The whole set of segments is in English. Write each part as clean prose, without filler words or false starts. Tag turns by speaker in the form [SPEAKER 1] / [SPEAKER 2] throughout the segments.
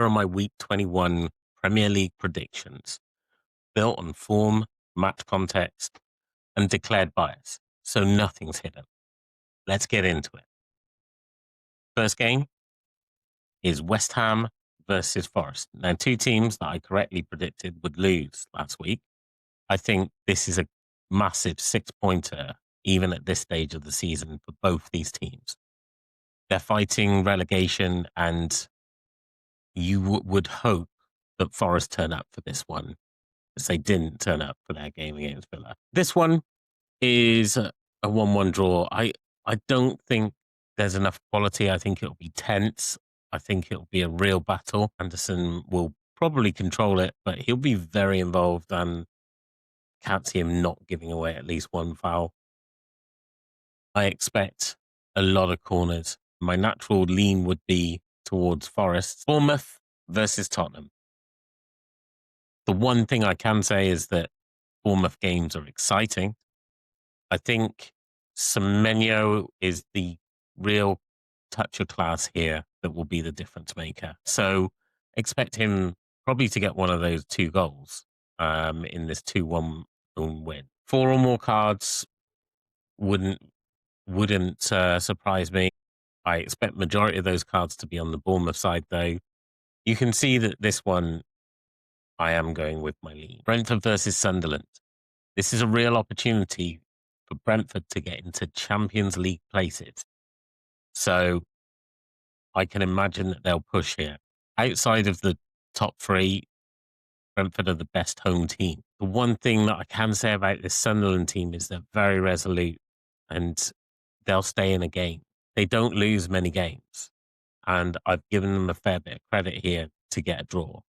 [SPEAKER 1] Here are my Week 21 Premier League predictions, built on form, match context, and declared bias, so nothing's hidden. Let's get into it. First game is West Ham versus Forest. Now, two teams that I correctly predicted would lose last week. I think this is a massive 6-pointer, even at this stage of the season, for both these teams. They're fighting relegation, and you would hope that Forest turn up for this one, because they didn't turn up for their game against Villa. This one is a 1-1 draw. I don't think there's enough quality. I think it'll be tense. I think it'll be a real battle. Anderson will probably control it, but he'll be very involved, and can't see him not giving away at least one foul. I expect a lot of corners. My natural lean would be towards Forest. Bournemouth versus Tottenham. The one thing I can say is that Bournemouth games are exciting. I think Semenyo is the real touch of class here that will be the difference maker. So expect him probably to get one of those 2 goals in this 2-1 win. 4 or more cards wouldn't surprise me. I expect majority of those cards to be on the Bournemouth side, though. You can see that this one, I am going with my lean. Brentford versus Sunderland. This is a real opportunity for Brentford to get into Champions League places. So I can imagine that they'll push here. Outside of the top 3, Brentford are the best home team. The one thing that I can say about this Sunderland team is they're very resolute, and they'll stay in a game. They don't lose many games, and I've given them a fair bit of credit here to get a draw.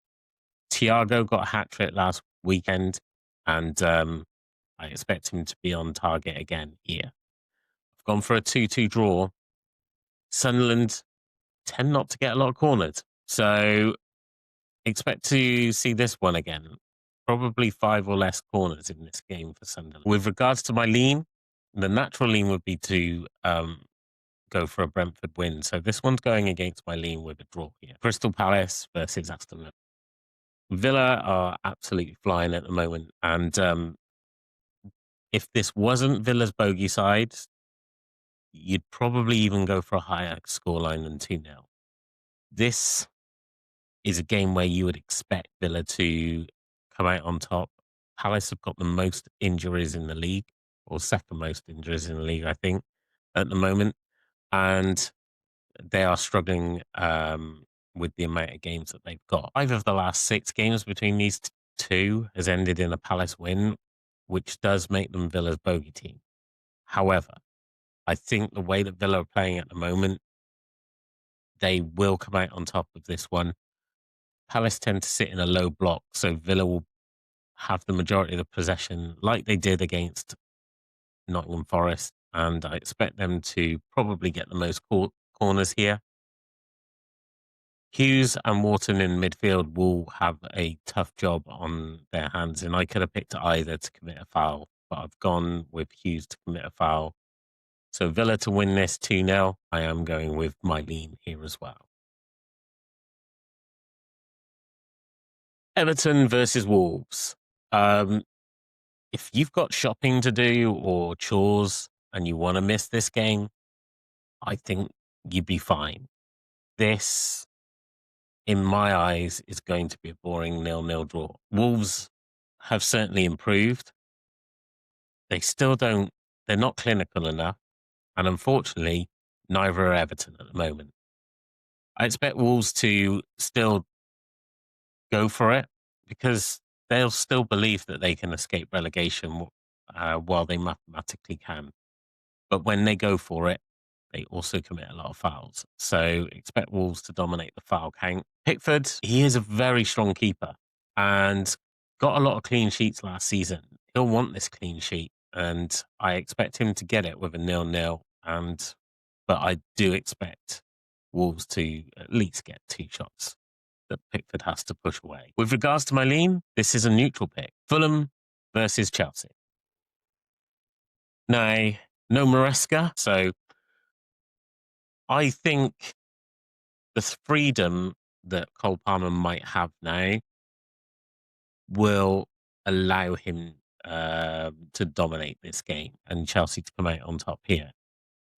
[SPEAKER 1] Thiago got a hat-trick last weekend, and I expect him to be on target again here. I've gone for a 2-2 draw. Sunderland tend not to get a lot of corners, so expect to see this one again. Probably 5 or less corners in this game for Sunderland. With regards to my lean, the natural lean would be to go for a Brentford win. So this one's going against my lean with a draw here. Crystal Palace versus Aston. Villa are absolutely flying at the moment. And if this wasn't Villa's bogey side, you'd probably even go for a higher scoreline than 2-0. This is a game where you would expect Villa to come out on top. Palace have got the most injuries in the league, or second most injuries in the league, I think, at the moment. And they are struggling with the amount of games that they've got. 5 of the last 6 games between these two has ended in a Palace win, which does make them Villa's bogey team. However, I think the way that Villa are playing at the moment, they will come out on top of this one. Palace tend to sit in a low block, so Villa will have the majority of the possession like they did against Nottingham Forest, and I expect them to probably get the most corners here. Hughes and Wharton in midfield will have a tough job on their hands, and I could have picked either to commit a foul, but I've gone with Hughes to commit a foul. So Villa to win this 2-0, I am going with my lean here as well. Everton versus Wolves. If you've got shopping to do or chores and you want to miss this game, I think you'd be fine. This, in my eyes, is going to be a boring 0-0 draw. Wolves have certainly improved. They still don't, they're not clinical enough. And unfortunately, neither are Everton at the moment. I expect Wolves to still go for it because they'll still believe that they can escape relegation while they mathematically can. But when they go for it, they also commit a lot of fouls. So expect Wolves to dominate the foul count. Pickford, he is a very strong keeper and got a lot of clean sheets last season. He'll want this clean sheet, and I expect him to get it with a 0-0. But I do expect Wolves to at least get 2 shots that Pickford has to push away. With regards to my lean, this is a neutral pick. Fulham versus Chelsea. Now, no Maresca, so I think the freedom that Cole Palmer might have now will allow him to dominate this game and Chelsea to come out on top here.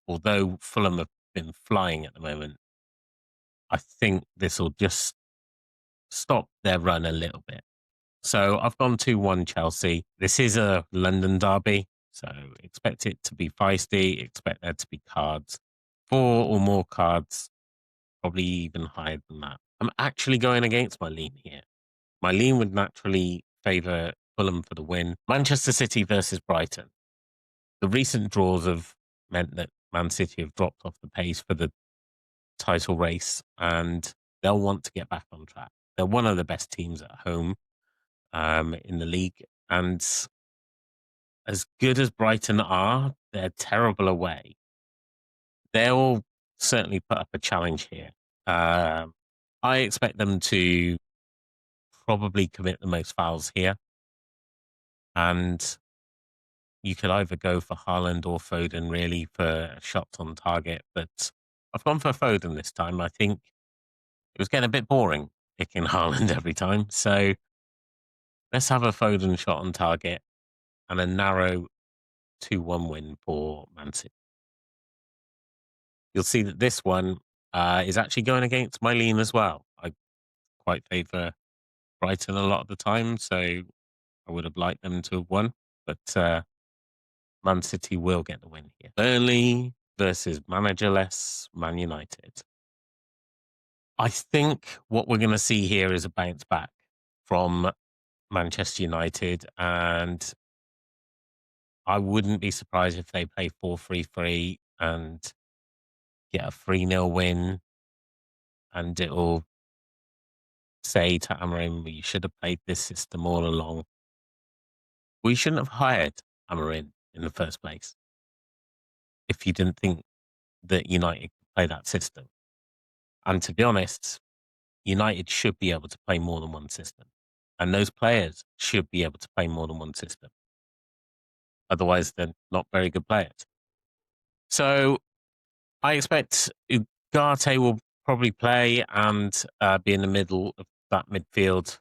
[SPEAKER 1] Although Fulham have been flying at the moment, I think this will just stop their run a little bit. So I've gone 2-1 Chelsea. This is a London derby, so expect it to be feisty, expect there to be cards. 4 or more cards, probably even higher than that. I'm actually going against my lean here. My lean would naturally favour Fulham for the win. Manchester City versus Brighton. The recent draws have meant that Man City have dropped off the pace for the title race and they'll want to get back on track. They're one of the best teams at home in the league. And as good as Brighton are, they're terrible away. They'll certainly put up a challenge here. I expect them to probably commit the most fouls here. And you could either go for Haaland or Foden, really, for shots on target. But I've gone for Foden this time. I think it was getting a bit boring picking Haaland every time. So let's have a Foden shot on target and a narrow 2-1 win for Man City. You'll see that this one is actually going against my lean as well. I quite favour Brighton a lot of the time, so I would have liked them to have won. But Man City will get the win here. Burnley versus managerless Man United. I think what we're going to see here is a bounce back from Manchester United, and I wouldn't be surprised if they play 4-3-3 and get a 3-0 win, and it'll say to Amorim, we should have played this system all along. We shouldn't have hired Amorim in the first place if you didn't think that United could play that system. And to be honest, United should be able to play more than one system. And those players should be able to play more than one system. Otherwise, they're not very good players. So I expect Ugarte will probably play and be in the middle of that midfield.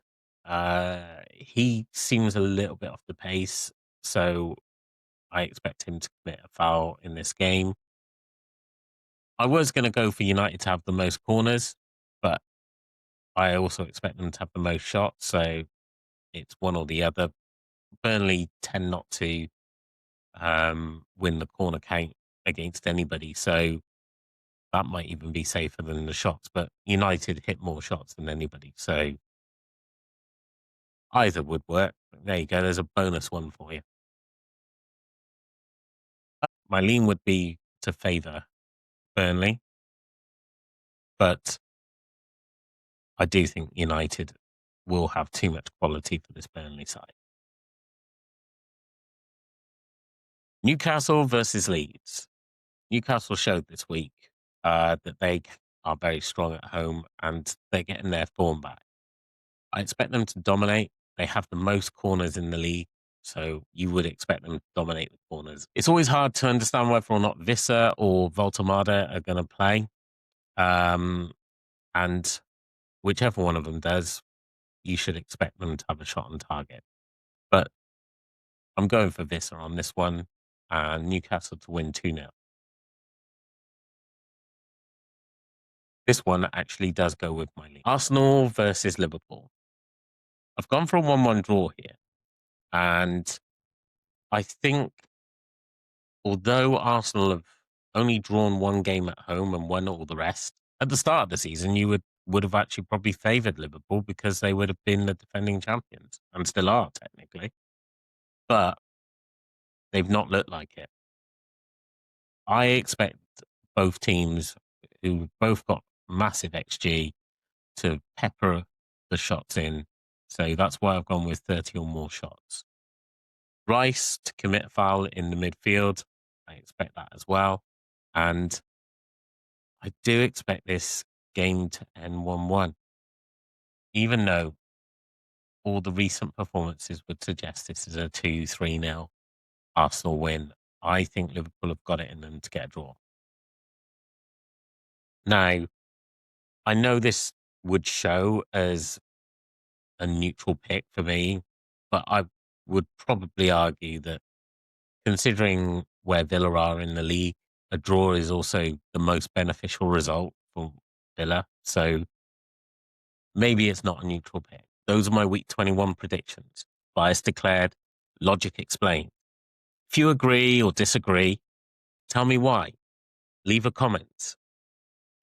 [SPEAKER 1] He seems a little bit off the pace, so I expect him to commit a foul in this game. I was going to go for United to have the most corners, but I also expect them to have the most shots, so it's one or the other. Burnley tend not to win the corner count against anybody, so that might even be safer than the shots. But United hit more shots than anybody, so either would work. There you go. There's a bonus one for you. My lean would be to favour Burnley, but I do think United will have too much quality for this Burnley side. Newcastle versus Leeds. Newcastle showed this week that they are very strong at home and they're getting their form back. I expect them to dominate. They have the most corners in the league, so you would expect them to dominate the corners. It's always hard to understand whether or not Visser or Voltemada are going to play. And whichever one of them does, you should expect them to have a shot on target. But I'm going for Visser on this one and Newcastle to win 2-0. This one actually does go with my lead. Arsenal versus Liverpool. I've gone for a 1-1 draw here. And I think although Arsenal have only drawn one game at home and won all the rest, at the start of the season, you would have actually probably favoured Liverpool because they would have been the defending champions and still are technically. But they've not looked like it. I expect both teams who both got massive XG to pepper the shots in. So that's why I've gone with 30 or more shots. Rice to commit a foul in the midfield. I expect that as well. And I do expect this game to end 1-1. Even though all the recent performances would suggest this is a 2-3-0 Arsenal win, I think Liverpool have got it in them to get a draw. Now, I know this would show as a neutral pick for me, but I would probably argue that considering where Villa are in the league, a draw is also the most beneficial result for Villa. So maybe it's not a neutral pick. Those are my week 21 predictions. Bias declared, logic explained. If you agree or disagree, tell me why. Leave a comment.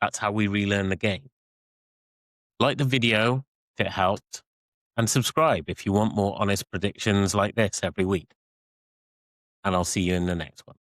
[SPEAKER 1] That's how we relearn the game. Like the video if it helped, and subscribe if you want more honest predictions like this every week. And I'll see you in the next one.